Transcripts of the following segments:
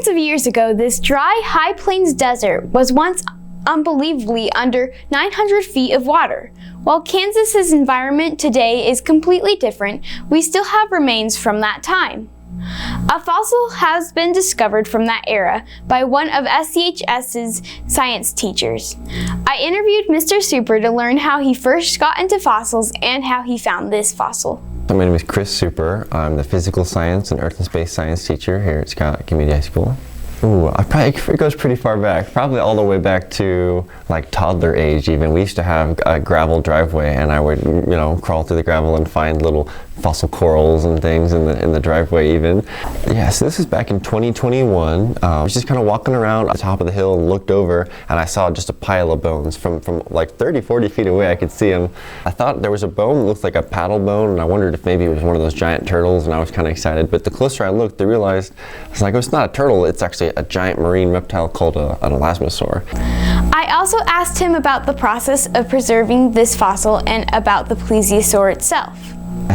Thousands of years ago, this dry, high plains desert was once unbelievably under 900 feet of water. While Kansas's environment today is completely different, we still have remains from that time. A fossil has been discovered from that era by one of SCHS's science teachers. I interviewed Mr. Super to learn how he first got into fossils and how he found this fossil. My name is Chris Super. I'm the physical science and earth and space science teacher here at Scott Community High School. It goes pretty far back, probably all the way back to like toddler age even. We used to have a gravel driveway, and I would, crawl through the gravel and find little fossil corals and things in the driveway even. Yeah, so this is back in 2021. I was just kind of walking around on the top of the hill and looked over, and I saw just a pile of bones from like 30, 40 feet away. I could see them. I thought there was a bone that looked like a paddle bone, and I wondered if maybe it was one of those giant turtles, and I was kind of excited. But the closer I looked, I realized, it's not a turtle, it's actually a giant marine reptile called an elasmosaur. I also asked him about the process of preserving this fossil and about the plesiosaur itself.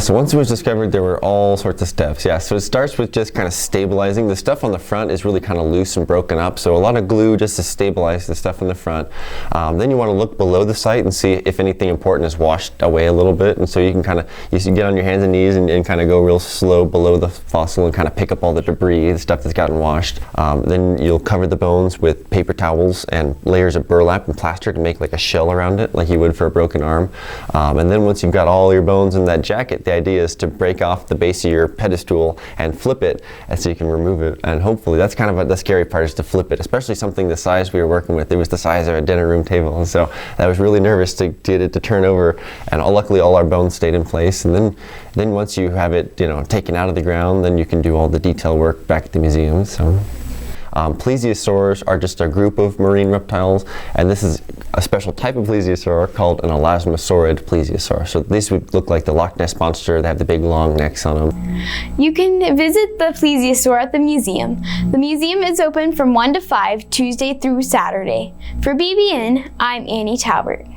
So once it was discovered, there were all sorts of steps. Yeah, so it starts with just kind of stabilizing. The stuff on the front is really kind of loose and broken up, so a lot of glue just to stabilize the stuff in the front. Then you want to look below the site and see if anything important is washed away a little bit, and so you can get on your hands and knees and kind of go real slow below the fossil and kind of pick up all the debris, the stuff that's gotten washed. Then you'll cover the bones with paper towels and layers of burlap and plaster to make like a shell around it, like you would for a broken arm. And then once you've got all your bones in that jacket, the idea is to break off the base of your pedestal and flip it, and so you can remove it. And hopefully, that's kind of the scary part, is to flip it, especially something the size we were working with. It was the size of a dinner room table, and so I was really nervous to get it to turn over. And luckily, all our bones stayed in place. And then once you have it, taken out of the ground, then you can do all the detail work back at the museum. So. Plesiosaurs are just a group of marine reptiles, and this is a special type of plesiosaur called an elasmosaurid plesiosaur. So these would look like the Loch Ness Monster. They have the big long necks on them. You can visit the plesiosaur at the museum. The museum is open from 1 to 5, Tuesday through Saturday. For BBN, I'm Annie Talbert.